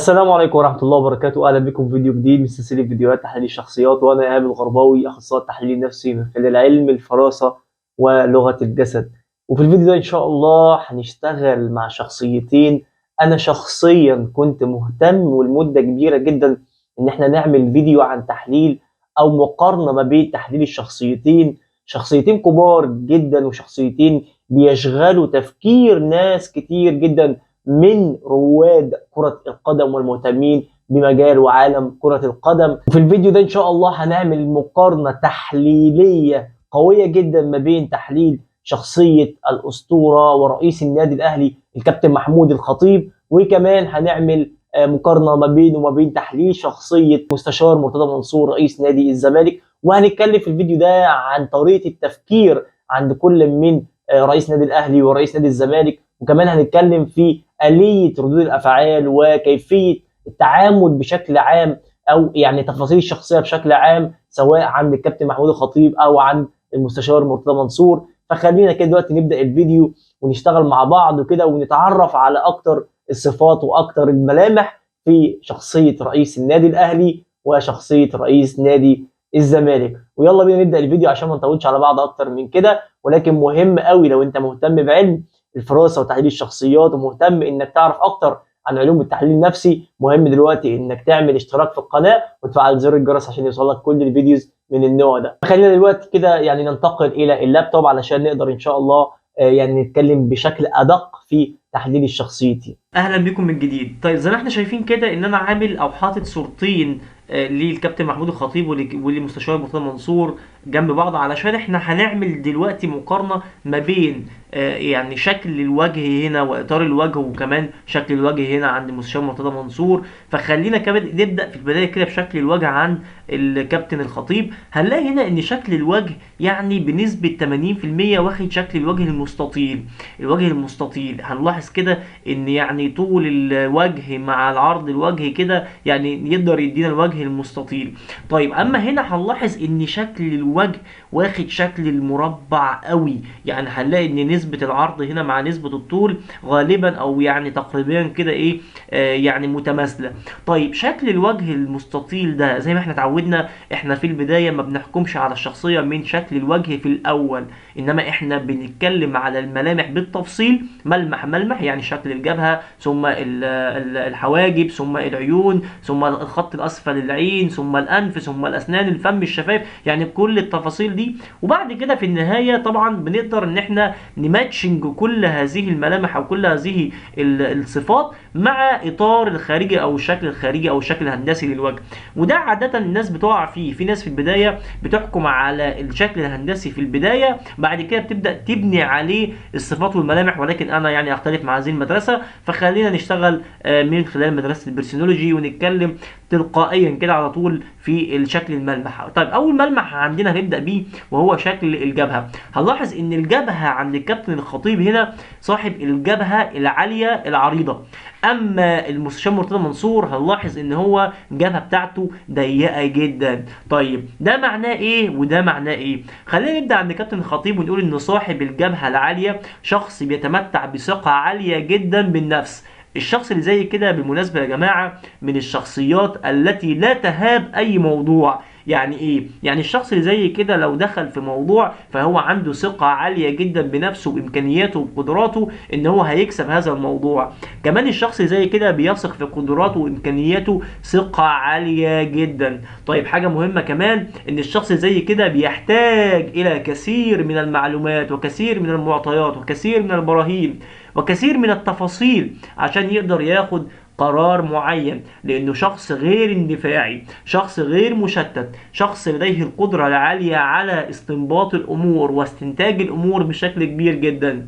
السلام عليكم ورحمة الله وبركاته، أهلا بكم في فيديو جديد من سلسلة فيديوهات تحليل الشخصيات، وأنا إيهاب الغرباوي أخصائي التحليل النفسي من خلال علم الفراسة ولغة الجسد. وفي الفيديو ده إن شاء الله هنشتغل مع شخصيتين أنا شخصيا كنت مهتم ولمدة كبيرة جدا إن إحنا نعمل فيديو عن تحليل أو مقارنة ما بين تحليل الشخصيتين، شخصيتين كبار جدا وشخصيتين بيشغلوا تفكير ناس كتير جدا من رواد كرة القدم والمهتمين بمجال وعالم كرة القدم. وفي الفيديو ده إن شاء الله هنعمل مقارنة تحليلية قوية جدا ما بين تحليل شخصية الأسطورة ورئيس النادي الأهلي الكابتن محمود الخطيب، وكمان هنعمل مقارنة ما بينه وما بين تحليل شخصية مستشار مرتضى منصور رئيس نادي الزمالك. وهنتكلم في الفيديو ده عن طريقة التفكير عند كل من رئيس نادي الأهلي ورئيس نادي الزمالك، وكمان هنتكلم في آلية ردود الأفعال وكيفية التعامل بشكل عام، أو يعني تفاصيل الشخصية بشكل عام، سواء عند الكابتن محمود الخطيب أو عند المستشار مرتضى منصور. فخلينا كده دلوقتي نبدأ الفيديو ونشتغل مع بعض وكده ونتعرف على أكتر الصفات وأكتر الملامح في شخصية رئيس النادي الأهلي وشخصية رئيس نادي الزمالك. ويلا بينا نبدأ الفيديو عشان ما نطولش على بعض أكتر من كده، ولكن مهم قوي لو أنت مهتم بعلم الفراسه وتحليل الشخصيات ومهتم انك تعرف اكتر عن علوم التحليل النفسي، مهم دلوقتي انك تعمل اشتراك في القناه وتفعل زر الجرس عشان يوصلك كل الفيديوز من النوع ده. خلينا دلوقتي كده يعني ننتقل الى اللابتوب علشان نقدر ان شاء الله يعني نتكلم بشكل ادق في تحليل الشخصيتي. اهلا بكم من جديد. طيب زي ما احنا شايفين كده ان انا عامل او حاطط صورتين للكابتن محمود الخطيب وللمستشار مرتضى منصور جنب بعض، علشان احنا هنعمل دلوقتي مقارنة ما بين يعني شكل الوجه هنا واطار الوجه، وكمان شكل الوجه هنا عند المستشار مرتضى منصور. فخلينا كمان نبدا في البدايه كده بشكل الوجه عند الكابتن الخطيب. هنلاقي هنا ان شكل الوجه يعني بنسبه 80% واخد شكل الوجه المستطيل. الوجه المستطيل هنلاحظ كده ان يعني طول الوجه مع العرض الوجه كده يعني يقدر يدينا الوجه المستطيل. طيب اما هنا هنلاحظ ان شكل الوجه واخد شكل المربع قوي، يعني هنلاقي ان نسبة العرض هنا مع نسبة الطول غالبا او يعني تقريبا كده ايه يعني متماثلة. طيب شكل الوجه المستطيل ده زي ما احنا اتعودنا، احنا في البداية ما بنحكمش على الشخصية من شكل الوجه في الاول، انما احنا بنتكلم على الملامح بالتفصيل، ملمح ملمح، يعني شكل الجبهة ثم الحواجب ثم العيون ثم الخط الاسفل للعين ثم الانف ثم الاسنان الفم الشفايف، يعني كل التفاصيل دي. وبعد كده في النهاية طبعا بنقدر ان احنا نماتشنج كل هذه الملامح او كل هذه الصفات مع اطار الخارجي او الشكل الخارجي او الشكل الهندسي للوجه. وده عادة الناس بتقع فيه، في ناس في البداية بتحكم على الشكل الهندسي في البداية، بعد كده بتبدأ تبني عليه الصفات والملامح، ولكن انا يعني اختلف مع هذه المدرسة. فخلينا نشتغل من خلال مدرسة البرسونولوجي ونتكلم تلقائيا كده على طول في الشكل الملمح. طيب اول ملمح عندنا هنبدأ بيه وهو شكل الجبهة. هنلاحظ ان الجبهة عند الكابتن الخطيب هنا صاحب الجبهة العالية العريضة، اما المستشار مرتضى منصور هنلاحظ ان هو الجبهة بتاعته ضيقة جدا. طيب ده معناه ايه وده معناه ايه؟ خلينا نبدأ عند كابتن الخطيب ونقول ان صاحب الجبهة العالية شخص بيتمتع بثقة عالية جدا بالنفس. الشخص اللي زي كده بالمناسبة يا جماعة من الشخصيات التي لا تهاب أي موضوع. يعني إيه؟ يعني الشخص اللي زي كده لو دخل في موضوع فهو عنده ثقة عالية جدا بنفسه وإمكانياته وقدراته إن هو هيكسب هذا الموضوع. كمان الشخص اللي زي كده بيثق في قدراته وإمكانياته ثقة عالية جدا. طيب حاجة مهمة كمان إن الشخص اللي زي كده بيحتاج إلى كثير من المعلومات وكثير من المعطيات وكثير من البراهين وكثير من التفاصيل عشان يقدر ياخد قرار معين، لانه شخص غير اندفاعي، شخص غير مشتت، شخص لديه القدرة العالية على استنباط الامور واستنتاج الامور بشكل كبير جدا.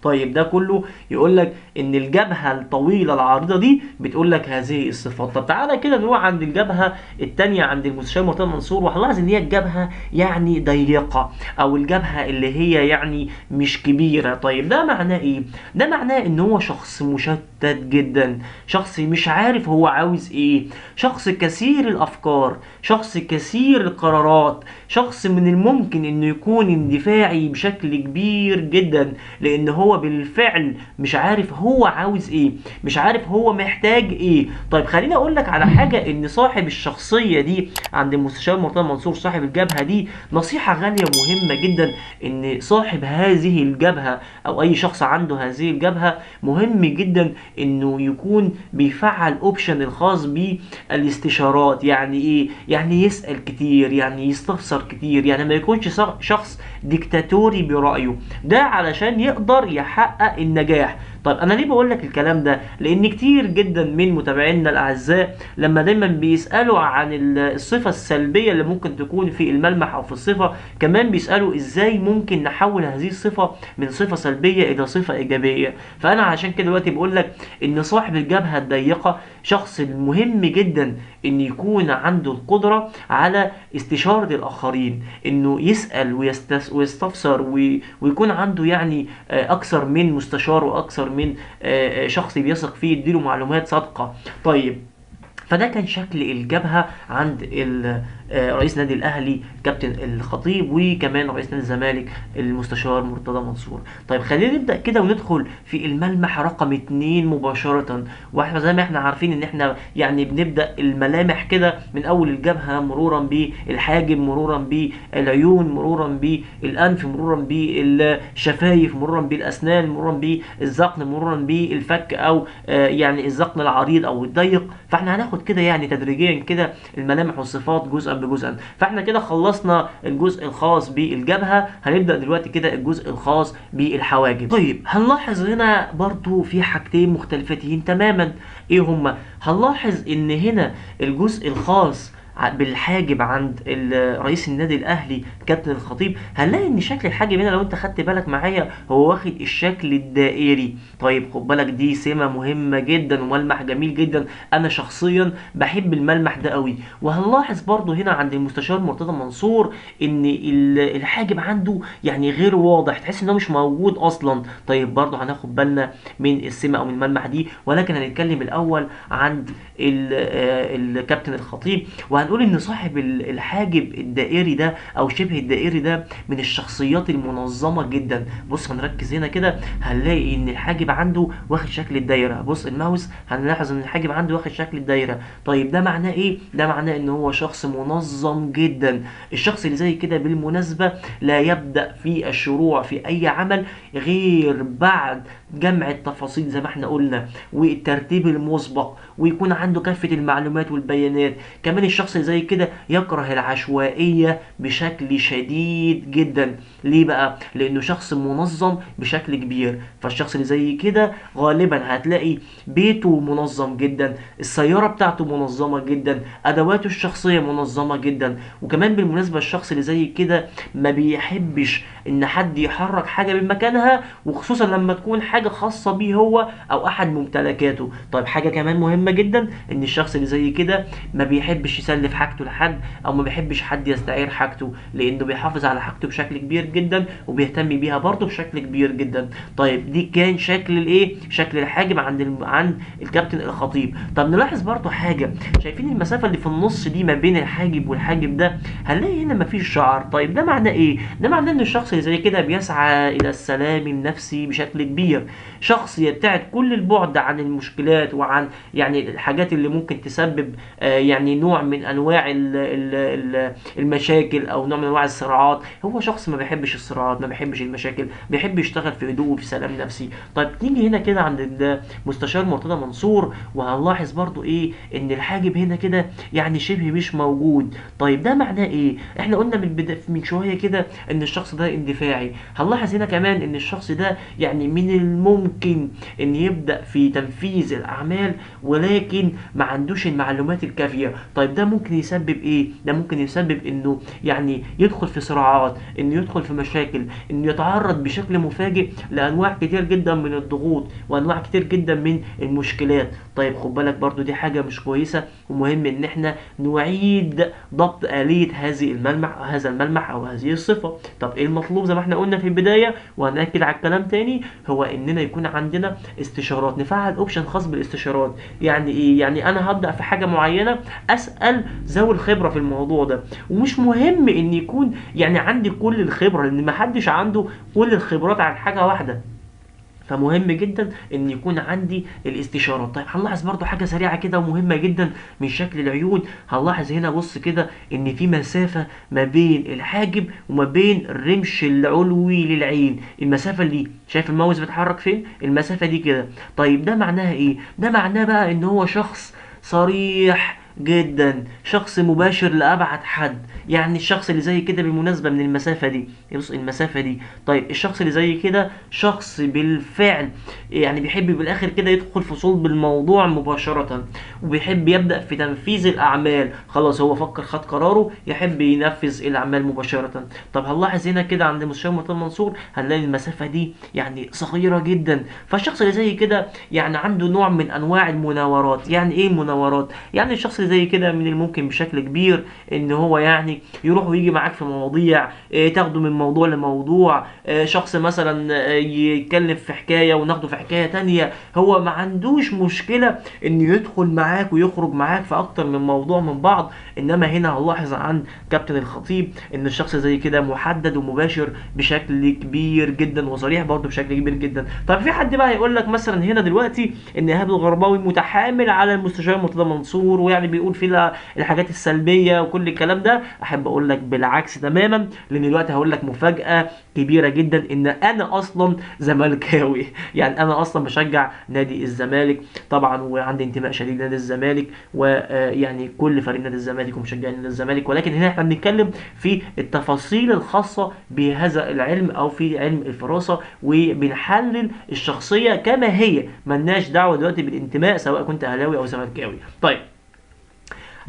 طيب ده كله يقول لك ان الجبهه الطويله العريضه دي بتقول لك هذه الصفات. طب تعالى كده نروح عند الجبهه الثانيه عند المستشار مرتضى منصور، وهنلاحظ ان هي الجبهه يعني ضيقه، او الجبهه اللي هي يعني مش كبيره. طيب ده معناه ايه؟ ده معناه ان هو شخص مشتت جدا، شخص مش عارف هو عاوز ايه، شخص كثير الافكار، شخص كثير القرارات، شخص من الممكن انه يكون اندفاعي بشكل كبير جدا، لان هو هو بالفعل مش عارف هو عاوز ايه، مش عارف هو محتاج ايه. طيب خليني اقول لك على حاجه، ان صاحب الشخصيه دي عند المستشار مرتضى منصور، صاحب الجبهه دي، نصيحه غاليه مهمه جدا، ان صاحب هذه الجبهه او اي شخص عنده هذه الجبهه مهم جدا انه يكون بيفعل اوبشن الخاص بالاستشارات. يعني ايه؟ يعني يسال كتير، يعني يستفسر كتير، يعني ما يكونش شخص ديكتاتوري برايه، ده علشان يقدر يحقق النجاح. طيب انا ليه بقول لك الكلام ده؟ لان كتير جدا من متابعينا الاعزاء لما دايما بيسالوا عن الصفه السلبيه اللي ممكن تكون في الملمح او في الصفه، كمان بيسالوا ازاي ممكن نحول هذه الصفه من صفه سلبيه الى صفه ايجابيه. فانا عشان كده دلوقتي بقول لك ان صاحب الجبهه الضيقه شخص مهم جدا ان يكون عنده القدره على استشاره الاخرين، انه يسال ويستفسر ويكون عنده يعني اكثر من مستشار واكثر من شخص بيثق فيه يديله معلومات صادقه. طيب فده كان شكل الجبهه عند رئيس نادي الاهلي كابتن الخطيب، وكمان رئيس نادي الزمالك المستشار مرتضى منصور. طيب خلينا نبدا كده وندخل في الملمح رقم 2 مباشره. واحنا زي ما احنا عارفين ان احنا يعني بنبدا الملامح كده من اول الجبهه، مرورا بالحاجب، مرورا بالعيون، مرورا بالانف، مرورا بالشفايف، مرورا بالاسنان، مرورا بالذقن، مرورا بالفك او يعني الذقن العريض او الضيق. فاحنا هناخد كده يعني تدريجيا كده الملامح والصفات جزءا بجزءا. فاحنا كده خلصنا الجزء الخاص بالجبهه، هنبدا دلوقتي كده الجزء الخاص بالحواجب. طيب هنلاحظ هنا برضو في حاجتين مختلفتين تماما. ايه هما؟ هنلاحظ ان هنا الجزء الخاص بالحاجب عند رئيس النادي الاهلي كابتن الخطيب، هنلاقي ان شكل الحاجب هنا لو انت خدت بالك معايا هو واخد الشكل الدائري. طيب خد بالك دي سمه مهمه جدا وملمح جميل جدا، انا شخصيا بحب الملمح ده قوي. وهنلاحظ برضو هنا عند المستشار مرتضى منصور ان الحاجب عنده يعني غير واضح، تحس انه مش موجود اصلا. طيب برضو هناخد بالنا من السمه او من الملمح دي، ولكن هنتكلم الاول عند الكابتن الخطيب. وهنقول ان صاحب الحاجب الدائري ده او شبه الدائري ده من الشخصيات المنظمه جدا. بص هنركز هنا كده، هنلاقي ان الحاجب عنده واخد شكل الدايره. بص الماوس هنلاحظ ان الحاجب عنده واخد شكل الدايره. طيب ده معناه ايه؟ ده معناه ان هو شخص منظم جدا. الشخص اللي زي كده بالمناسبه لا يبدا في الشروع في اي عمل غير بعد جمع التفاصيل زي ما احنا قلنا، والترتيب المسبق، ويكون عنده كافه المعلومات والبيانات. كمان الشخص اللي زي كده يكره العشوائيه بشكل شديد جدا. ليه بقى؟ لانه شخص منظم بشكل كبير. فالشخص اللي زي كده غالبا هتلاقي بيته منظم جدا، السياره بتاعته منظمه جدا، ادواته الشخصيه منظمه جدا. وكمان بالمناسبه الشخص اللي زي كده ما بيحبش ان حد يحرك حاجه من مكانها، وخصوصا لما تكون حاجه خاصه بيه هو او احد ممتلكاته. طيب حاجه كمان مهمه جدا، ان الشخص اللي زي كده ما بيحبش يسلف حاجته لحد، او ما بيحبش حد يستعير حاجته، لانه بيحافظ على حاجته بشكل كبير جدا وبيهتم بيها برضه بشكل كبير جدا. طيب دي كان شكل الايه؟ شكل الحاجب عند الكابتن الخطيب. طب نلاحظ برضه حاجه، شايفين المسافه اللي في النص دي ما بين الحاجب والحاجب ده؟ هنلاقي هنا مفيش شعر. طيب ده معناه ايه؟ ده معناه ان الشخص اللي زي كده بيسعى الى السلام النفسي بشكل كبير، شخص يبتعد كل البعد عن المشكلات وعن يعني الحاجات اللي ممكن تسبب يعني نوع من انواع المشاكل او نوع من انواع الصراعات. هو شخص ما بيحبش الصراعات، ما بيحبش المشاكل، بيحب يشتغل في هدوء وفي سلام نفسي. طيب نيجي هنا كده عند المستشار مرتضى منصور، وهنلاحظ برضو ايه؟ ان الحاجب هنا كده يعني شبه مش موجود. طيب ده معناه ايه؟ احنا قلنا من شويه كده ان الشخص ده اندفاعي. هنلاحظ هنا كمان ان الشخص ده يعني من الممكن ان يبدا في تنفيذ الاعمال ولكن ما عندوش المعلومات الكافيه. طيب ده ممكن يسبب ايه؟ ده ممكن يسبب انه يعني يدخل في صراعات، انه يدخل في مشاكل، انه يتعرض بشكل مفاجئ لانواع كتير جدا من الضغوط وانواع كتير جدا من المشكلات. طيب خد بالك برضو دي حاجه مش كويسه، ومهم ان احنا نعيد ضبط آلية هذا الملمح او هذه الصفه. طب ايه المطلوب زي ما احنا قلنا في البدايه وهنأكد على الكلام تاني؟ هو اننا يكون عندنا استشارات، نفعل اوبشن خاص بالاستشارات. يعني ايه؟ يعني انا هبدأ في حاجه معينه اسال ذوي الخبره في الموضوع ده، ومش مهم ان يكون يعني عندي كل الخبره، لان ما حدش عنده كل الخبرات عن حاجه واحده. فمهم جدا ان يكون عندي الاستشارات. طيب هنلاحظ برضو حاجه سريعه كده ومهمه جدا من شكل العيون. هنلاحظ هنا بص كده ان في مسافه ما بين الحاجب وما بين الرمش العلوي للعين. المسافه دي شايف الماوس بيتحرك فين؟ المسافه دي كده. طيب ده معناها ايه؟ ده معناه بقى ان هو شخص صريح جدا، شخص مباشر لأبعد حد. يعني الشخص اللي زي كده بالمناسبة من المسافة دي، بص المسافة دي، طيب الشخص اللي زي كده شخص بالفعل يعني بيحب بالآخر كده يدخل في صلب الموضوع مباشرة، وبيحب يبدأ في تنفيذ الأعمال. خلاص هو فكر خد قراره يحب ينفذ الأعمال مباشرة. طب هنلاحظ هنا كده عند مستشار مرتضى منصور هنلاقي المسافة دي يعني صغيرة جدا. فالشخص اللي زي كده يعني عنده نوع من أنواع المناورات. يعني إيه المناورات؟ يعني الشخص اللي زي كده من الممكن بشكل كبير ان هو يعني يروح ويجي معاك في مواضيع، تاخده من موضوع لموضوع. شخص مثلا يتكلم في حكاية وناخده في حكاية تانية. هو ما عندوش مشكلة انه يدخل معاك ويخرج معاك في اكتر من موضوع من بعض. انما هنا هنلاحظ عن كابتن الخطيب ان الشخص زي كده محدد ومباشر بشكل كبير جدا، وصريح برضه بشكل كبير جدا. طب في حد بقى يقول لك مثلا هنا دلوقتي ان ايهاب الغرباوي متحامل على المستشار مرتضى منصور، ويعني بيقول فيه الحاجات السلبيه وكل الكلام ده. احب اقول لك بالعكس تماما، لان دلوقتي هقول لك مفاجاه كبيره جدا ان انا اصلا زملكاوي. يعني انا اصلا بشجع نادي الزمالك طبعا، وعندي انتماء شديد لنادي الزمالك، ويعني كل فريق نادي الزمالك ومشجعين نادي الزمالك. ولكن هنا احنا بنتكلم في التفاصيل الخاصه بهذا العلم او في علم الفراسه، وبنحلل الشخصيه كما هي، ملناش دعوه دلوقتي بالانتماء سواء كنت اهلاوي او زملكاوي. طيب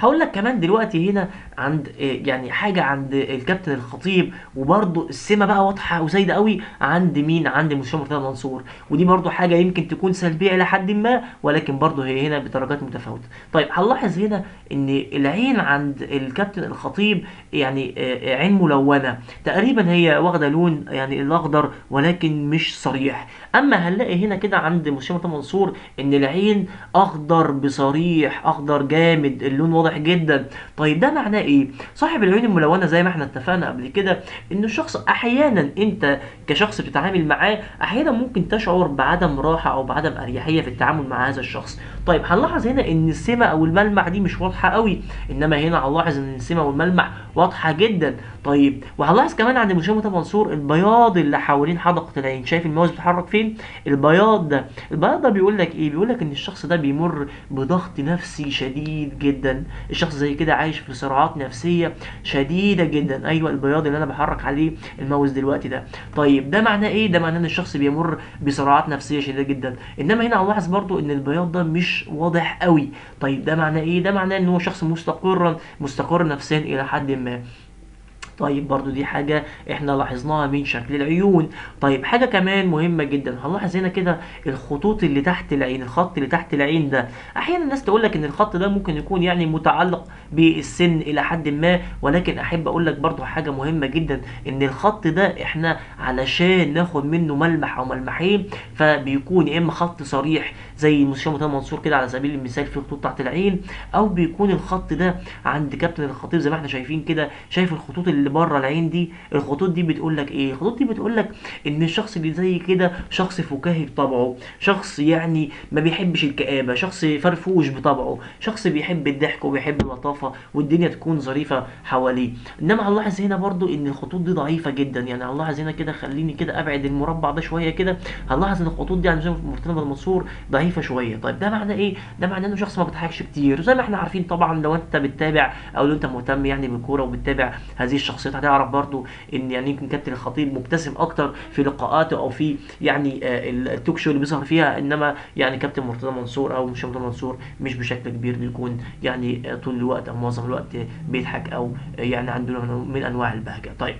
هقول لك كمان دلوقتي هنا عند يعني حاجه عند الكابتن الخطيب، وبرده السمه بقى واضحه وزايده قوي عند مين؟ عند المستشار مرتضى منصور. ودي برده حاجه يمكن تكون سلبيه الى حد ما، ولكن برده هي هنا بدرجات متفاوته. طيب هنلاحظ هنا ان العين عند الكابتن الخطيب يعني عين ملونه تقريبا، هي واخده لون يعني الاخضر ولكن مش صريح. اما هنلاقي هنا كده عند المستشار مرتضى منصور ان العين اخضر بصريح، اخضر جامد، اللون واضح جدا. طيب ده معناه ايه؟ صاحب العيون الملونه زي ما احنا اتفقنا قبل كده ان الشخص احيانا انت كشخص بتتعامل معاه احيانا ممكن تشعر بعدم راحه او بعدم اريحيه في التعامل مع هذا الشخص. طيب هنلاحظ هنا ان السمه او الملمح دي مش واضحه قوي، انما هنا هنلاحظ ان السمه والملمح واضحه جدا. طيب وهنلاحظ كمان عند المستشار مرتضى منصور البياض اللي حوالين حدقه العين. شايف الماوس بيتحرك فين؟ البياض ده، البياض ده بيقول لك ايه؟ بيقول لك ان الشخص ده بيمر بضغط نفسي شديد جدا. الشخص زي كده عايش في صراعات نفسيه شديده جدا. ايوه البياض اللي انا بحرك عليه الماوس دلوقتي ده. طيب ده معناه ايه؟ ده معناه ان الشخص بيمر بصراعات نفسيه شديده جدا. انما هنا هنلاحظ برضو ان البياض ده مش واضح قوي. طيب ده معناه ايه؟ ده معناه ان هو شخص مستقر نفسيا الى حد ما. طيب برضو دي حاجة احنا لاحظناها من شكل العيون. طيب حاجة كمان مهمة جدا هنلاحظ هنا كده الخطوط اللي تحت العين. الخط اللي تحت العين ده احيانا الناس تقول لك ان الخط ده ممكن يكون يعني متعلق بالسن الى حد ما، ولكن احب اقول لك برضو حاجة مهمة جدا، ان الخط ده احنا علشان ناخد منه ملمح او ملمحين فبيكون يا اما خط صريح زي المستشار مرتضى منصور كده على سبيل المثال في خطوط تحت العين، او بيكون الخط ده عند كابتن الخطيب زي ما احنا شايفين كده. شايف الخطوط اللي بره العين دي؟ الخطوط دي بتقول لك ايه؟ الخطوط دي بتقول لك ان الشخص اللي زي كده شخص فكاهي بطبعه، شخص يعني ما بيحبش الكآبة، شخص فرفوش بطبعه، شخص بيحب الضحك وبيحب اللطافة والدنيا تكون ظريفة حواليه. انما هنلاحظ هنا برضو ان الخطوط دي ضعيفة جدا. يعني هنلاحظ هنا كده، خليني كده ابعد المربع ده شوية كده، هنلاحظ ان الخطوط دي عند مرتضى منصور ضعيفة شوية. طيب ده معناه ايه؟ ده معناه انه شخص ما بيضحكش كتير. زي ما احنا عارفين طبعا لو انت بتتابع او لو انت مهتم يعني بالكورة وبتتابع هذه الشخصيات هتعرف برضو ان يعني يمكن كابتن الخطيب مبتسم اكتر في لقاءاته او في يعني التوك شو اللي بيظهر فيها، انما يعني كابتن مرتضى منصور او مش مرتضى منصور مش بشكل كبير بيكون يعني طول الوقت او معظم الوقت بيضحك او يعني عنده نوع من انواع البهجه. طيب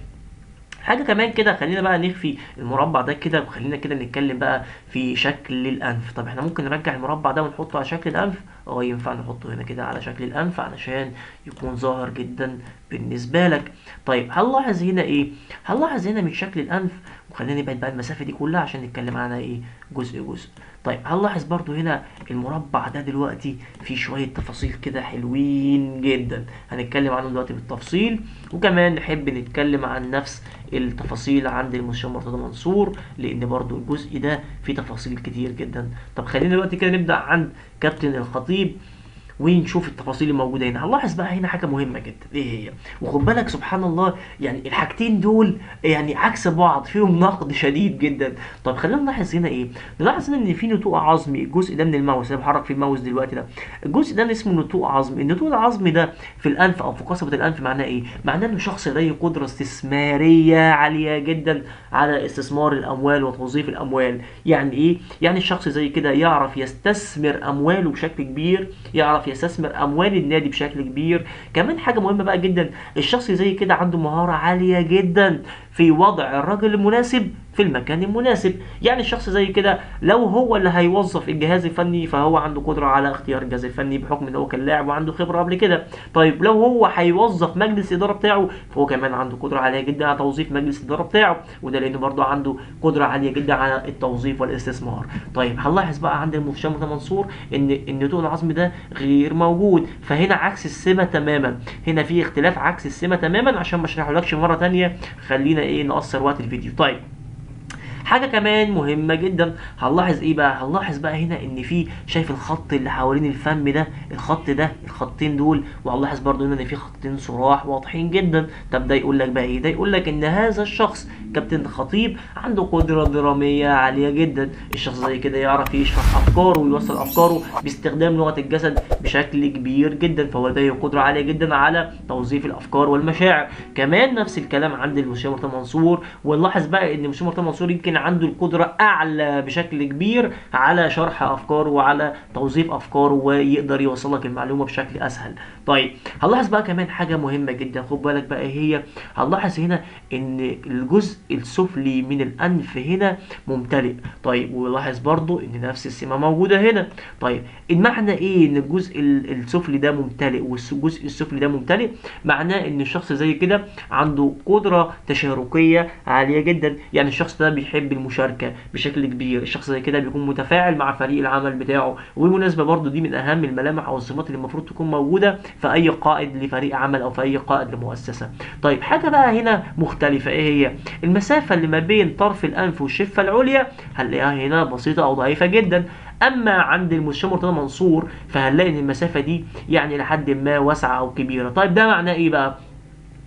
حاجه كمان كده، خلينا بقى نخفي المربع ده كده وخلينا كده نتكلم بقى في شكل الانف. طب احنا ممكن نرجع المربع ده ونحطه على شكل الانف؟ اه ينفع نحطه هنا كده على شكل الانف علشان يكون ظاهر جدا بالنسبه لك. طيب هنلاحظ هنا ايه؟ هنلاحظ هنا من شكل الانف وخلينا نبعد بقى المسافه دي كلها عشان نتكلم عنها ايه جزء جزء. طيب هنلاحظ برضو هنا المربع ده دلوقتي فيه شويه تفاصيل كده حلوين جدا، هنتكلم عنهم دلوقتي بالتفصيل، وكمان نحب نتكلم عن نفس التفاصيل عند المستشار مرتضى منصور، لان برضو الجزء ده فيه تفاصيل كتير جدا. طب خلينا دلوقتي كده نبدا عند كابتن الخطيب ونشوف التفاصيل الموجوده هنا. هنلاحظ بقى هنا حاجه مهمه جدا، ايه هي؟ وخد بالك سبحان الله، يعني الحاجتين دول يعني عكس بعض، فيهم نقد شديد جدا. طب خلينا نلاحظ هنا ايه؟ نلاحظ هنا ان في نتوء عظمي، الجزء ده من الماوس اللي بحرك فيه الماوس دلوقتي ده، الجزء ده اسمه نتوء عظمي. النتوء العظمي ده في الانف او في قصبه الانف معناه ايه؟ معناه انه شخص لديه قدره استثماريه عاليه جدا على استثمار الاموال وتوظيف الاموال. يعني ايه؟ يعني الشخص زي كده يعرف يستثمر امواله بشكل كبير، يعرف يستثمر اموال النادي بشكل كبير. كمان حاجه مهمه بقى جدا، الشخص زي كده عنده مهاره عاليه جدا في وضع الرجل المناسب في المكان المناسب. يعني الشخص زي كده لو هو اللي هيوظف الجهاز الفني فهو عنده قدره على اختيار الجهاز الفني بحكم ان هو كان لاعب وعنده خبره قبل كده. طيب لو هو هيوظف مجلس الاداره بتاعه فهو كمان عنده قدره عاليه جدا على توظيف مجلس الاداره بتاعه، وده لانه برضه عنده قدره عاليه جدا على التوظيف والاستثمار. طيب هنلاحظ بقى عند المستشار مرتضى منصور ان النتوء العظمي ده غير موجود، فهنا عكس السمه تماما، هنا في اختلاف عكس السمه تماما. عشان ما اشرحهولكش مره ثانيه خلينا ايه نقصر وقت الفيديو. طيب حاجه كمان مهمه جدا، هنلاحظ ايه بقى؟ هنلاحظ بقى هنا ان في، شايف الخط اللي حوالين الفم ده، الخط ده، الخطين دول، وهنلاحظ برضو هنا ان في خطين صراح واضحين جدا. طب ده يقول لك بقى ايه؟ ده يقول لك ان هذا الشخص كابتن خطيب عنده قدره دراميه عاليه جدا. الشخص زي كده يعرف يشرح افكاره ويوصل افكاره باستخدام لغه الجسد بشكل كبير جدا، فهو لديه قدره عاليه جدا على توظيف الافكار والمشاعر. كمان نفس الكلام عند المستشار مرتضى منصور، ونلاحظ بقى ان المستشار مرتضى منصور يمكن عنده القدرة أعلى بشكل كبير على شرح أفكاره وعلى توظيف أفكاره، ويقدر يوصلك المعلومة بشكل أسهل. طيب هنلاحظ بقى كمان حاجة مهمة جدا، خد بالك بقى إيه هي؟ هنلاحظ هنا إن الجزء السفلي من الأنف هنا ممتلئ. طيب ولاحظ برضو إن نفس السمة موجودة هنا. طيب المعنى إيه إن الجزء السفلي ده ممتلئ والجزء السفلي ده ممتلئ؟ معناه إن الشخص زي كده عنده قدرة تشاركية عالية جدا، يعني الشخص ده بيحب المشاركه بشكل كبير، الشخص زي كده بيكون متفاعل مع فريق العمل بتاعه. وبالمناسبه برضو دي من اهم الملامح او الصفات اللي المفروض تكون موجوده في اي قائد لفريق عمل او في اي قائد لمؤسسه. طيب حاجه بقى هنا مختلفه، ايه هي؟ المسافه اللي ما بين طرف الانف والشفه العليا هنلاقيها هنا بسيطه او ضعيفه جدا. اما عند المستشار مرتضى منصور فهنلاقي ان المسافه دي يعني لحد ما واسعه او كبيره. طيب ده معناه ايه بقى؟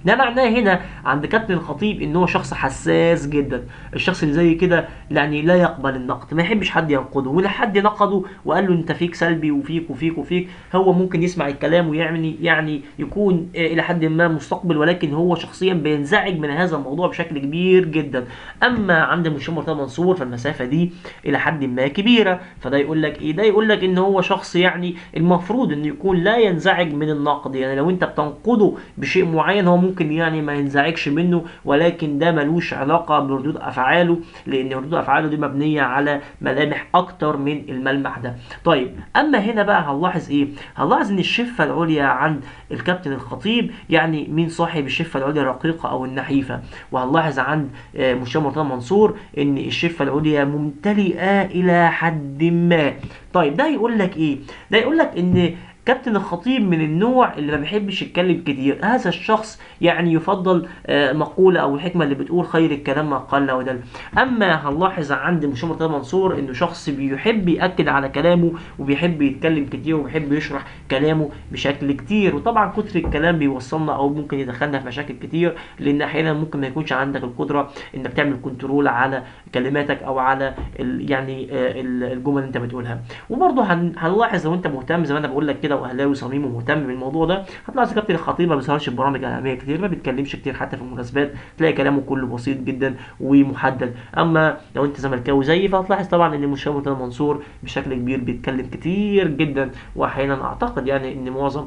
ده معناه هنا عند كابتن الخطيب ان هو شخص حساس جدا. الشخص اللي زي كده يعني لا يقبل النقد، ما يحبش حد ينقده، ولا حد نقده وقال له انت فيك سلبي وفيك وفيك وفيك هو ممكن يسمع الكلام ويعني يكون الى حد ما مستقبل، ولكن هو شخصيا بينزعج من هذا الموضوع بشكل كبير جدا. اما عند المستشار مرتضى منصور فالمسافه دي الى حد ما كبيره، فده يقول لك ايه؟ ده يقول لك ان هو شخص يعني المفروض انه يكون لا ينزعج من النقد. يعني لو انت بتنقده بشيء معين هو ممكن يعني ما ينزعجش منه، ولكن ده ملوش علاقة بردود أفعاله، لأن ردود أفعاله دي مبنية على ملامح أكتر من الملمح ده. طيب أما هنا بقى هنلاحظ إيه؟ هنلاحظ إن الشفة العليا عند الكابتن الخطيب يعني مين صاحب الشفة العليا الرقيقة أو النحيفة، وهنلاحظ عند مستشار مرتضى منصور إن الشفة العليا ممتلئة إلى حد ما. طيب ده يقول لك إيه؟ ده يقول لك إن كابتن الخطيب من النوع اللي ما بيحبش يتكلم كتير. هذا الشخص يعني يفضل مقولة او الحكمة اللي بتقول خير الكلام ما قل ودل. اما هنلاحظ عند المستشار مرتضى منصور انه شخص بيحب يأكد على كلامه وبيحب يتكلم كتير وبيحب يشرح كلامه بشكل كتير. وطبعا كتر الكلام بيوصلنا او ممكن يدخلنا في مشاكل كتير، لان احيانا ممكن ما يكونش عندك القدرة انك تعمل كنترول على كلماتك او على الجمل اللي انت بتقولها. وبرضه هنلاحظ لو انت مهتم زي ما انا بقول لك كده واهلاوي صميم ومهتم بالموضوع ده، هتلاحظ كابتن الخطيب ما بيظهرش في برامج اعلاميه كتير، ما بيتكلمش كتير حتى في المناسبات، تلاقي كلامه كله بسيط جدا ومحدد. اما لو انت زملكاوي زيي فهتلاحظ طبعا ان المستشار مرتضى منصور بشكل كبير بيتكلم كتير جدا، واحيانا اعتقد يعني ان معظم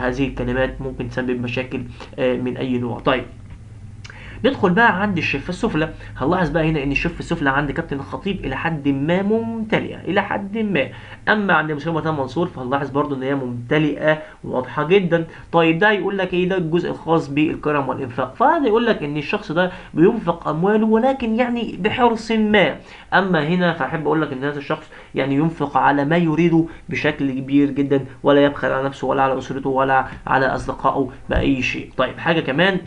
هذه الكلمات ممكن تسبب مشاكل من اي نوع. طيب ندخل بقى عند الشفه السفلى. هنلاحظ بقى هنا ان الشفه السفلى عند كابتن الخطيب الى حد ما ممتلئه الى حد ما. اما عند المستشار مرتضى منصور فهنلاحظ برضو ان هي ممتلئه واضحه جدا. طيب ده يقول لك ايه؟ ده الجزء الخاص بالكرم والانفاق. فهذا يقول لك ان الشخص ده بينفق امواله ولكن يعني بحرص ما. اما هنا فاحب اقول لك ان هذا الشخص يعني ينفق على ما يريده بشكل كبير جدا، ولا يبخل على نفسه ولا على اسرته ولا على اصدقائه باي شيء. طيب حاجه كمان،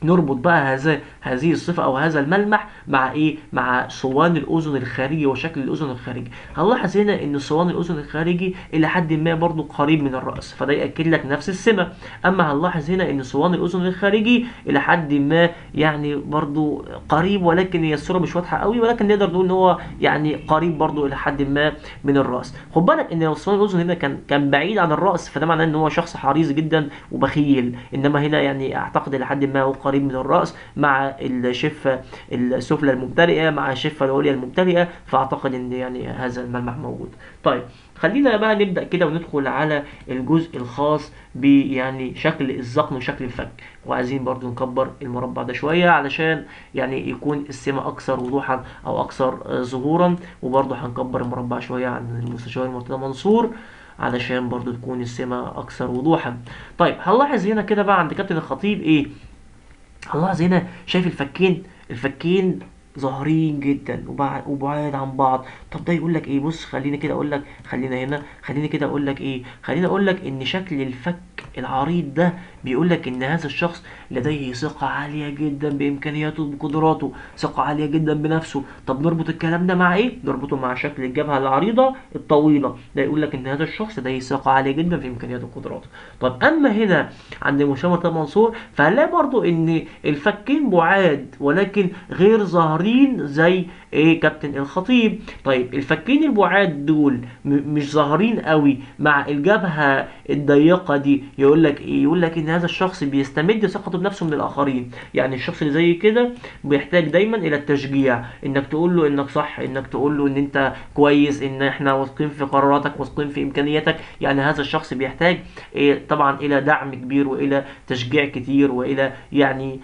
نربط بقى هذه الصفة أو هذا الملمح مع إيه؟ مع صوان الأذن الخارجي وشكل الأذن الخارجي. هنلاحظ هنا إن صوان الأذن الخارجي إلى حد ما برضو قريب من الرأس، فده يأكد لك نفس السمة. أما هنلاحظ هنا إن صوان الأذن الخارجي إلى حد ما يعني برضو قريب، ولكن هي الصورة مش واضحة قوي، ولكن نقدر نقول إن هو يعني قريب برضو إلى حد ما من الرأس. خد بالك إن صوان الأذن هنا كان بعيد عن الرأس، فده معناه إن هو شخص حريص جدا وبخيل. إنما هنا يعني أعتقد إلى حد ما هو قريب من الرأس مع الشفة السفلى الممتلئة مع الشفة العليا الممتلئة، فأعتقد إن يعني هذا الملمح موجود. طيب خلينا بقى نبدأ كده وندخل على الجزء الخاص يعني شكل الذقن وشكل الفك. وعايزين برضو نكبر المربع ده شوية علشان يعني يكون السمة أكثر وضوحا أو أكثر ظهورا. وبرضو هنكبر المربع شوية عن المستشار مرتضى منصور علشان برضو تكون السمة أكثر وضوحا. طيب هنلاحظ هنا كده بقى عند كابتن الخطيب إيه؟ هنلاحظ هنا شايف الفكين ظاهرين جدا وبعاد عن بعض. طب ده يقول لك ايه؟ بص خليني كده اقول لك، خلينا هنا، خليني كده اقول لك ايه، خليني اقول لك ان شكل الفك العريض ده بيقول لك ان هذا الشخص لديه ثقة عالية جدا بامكانياته بقدراته، ثقة عالية جدا بنفسه. طب نربط الكلام ده مع ايه؟ نربطه مع شكل الجبهة العريضة الطويلة. ده يقول لك ان هذا الشخص لديه ثقة عالية جدا في امكانياته وقدراته. طب اما هنا عند المستشار مرتضى منصور فهنلاقي برضو ان الفكين بعاد ولكن غير ظاهرين زي ايه كابتن الخطيب. طيب الفكين البعاد دول مش ظاهرين قوي مع الجبهة الضيقة دي، يقول لك ايه؟ يقول لك ان هذا الشخص بيستمد ثقته بنفسه من الاخرين. يعني الشخص اللي زي كده بيحتاج دايما الى التشجيع، انك تقول له انك صح، انك تقول له ان انت كويس، ان احنا واثقين في قراراتك واثقين في امكانياتك. يعني هذا الشخص بيحتاج إيه طبعا الى دعم كبير والى تشجيع كتير والى يعني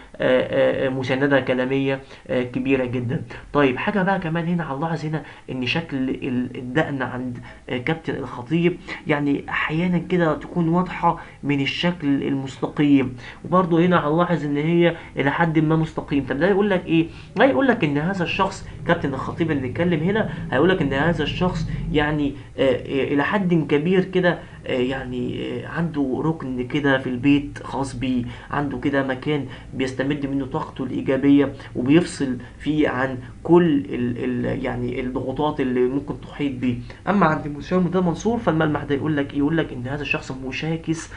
مساندة كلامية كبيرة جدا. طيب حاجة بقى كمان هنا هنلاحظ هنا ان شكل الدقن عند كابتن الخطيب يعني احيانا كده تكون واضحة من الشكل المستقيم، وبرضه هنا هنلاحظ ان هي الى حد ما مستقيم. طب ده يقول لك ايه؟ ده يقول لك ان هذا الشخص كابتن الخطيب اللي بيتكلم هنا هيقول لك ان هذا الشخص يعني الى حد كبير كده يعني عنده ركن كده في البيت خاص بيه، عنده كده مكان بيستمد منه طاقته الإيجابية وبيفصل فيه عن كل ال يعني الضغوطات اللي ممكن تحيط بيه. أما عند المستشار مرتضى منصور فالملمح ده يقول لك يقول لك إن هذا الشخص مشاكس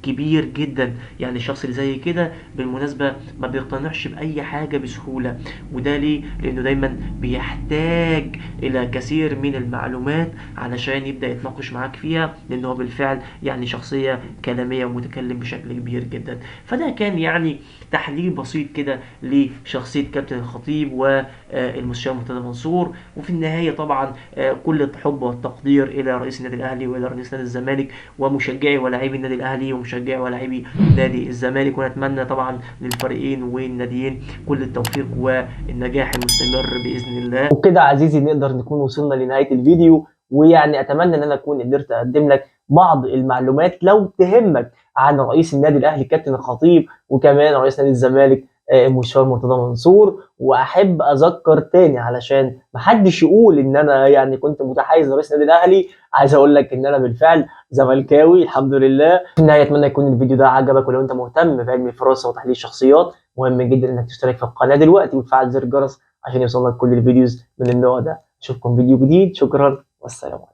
كبير جدا. يعني الشخص اللي زي كده بالمناسبة ما بيقتنعش بأي حاجة بسهولة. وده ليه؟ لأنه دايما بيحتاج إلى كثير من المعلومات علشان يبدأ يتناقش معاك فيها، لأنه هو بالفعل يعني شخصية كلامية ومتكلم بشكل كبير جدا. فده كان يعني تحليل بسيط كده لشخصية كابتن الخطيب والمستشار مرتضى منصور. وفي النهاية طبعا كل الحب والتقدير إلى رئيس النادي الأهلي وإلى رئيس نادي الزمالك ومشجعي ولاعبي النادي الأهلي ومشجعي ولاعبي نادي الزمالك. ونتمنى طبعا للفريقين والناديين كل التوفيق والنجاح المستمر بإذن الله. وبكده عزيزي نقدر نكون وصلنا لنهاية الفيديو، ويعني أتمنى إن أنا أكون قدرت أقدم لك بعض المعلومات لو تهمك عن رئيس النادي الأهلي كابتن الخطيب، وكمان رئيس نادي الزمالك المستشار مرتضى منصور. وأحب أذكر تاني علشان محدش يقول إن أنا يعني كنت متحيز لرئيس النادي الأهلي، عايز أقول لك إن أنا بالفعل زملكاوي الحمد لله. في النهاية أتمنى يكون الفيديو ده عجبك، ولو أنت مهتم بعلم الفراسة وتحليل الشخصيات مهم جدا إنك تشترك في القناة دلوقتي وتفعل زر الجرس عشان يوصلك كل الفيديوز من النوع ده. اشوفكم فيديو جديد، شكرا والسلام عليكم.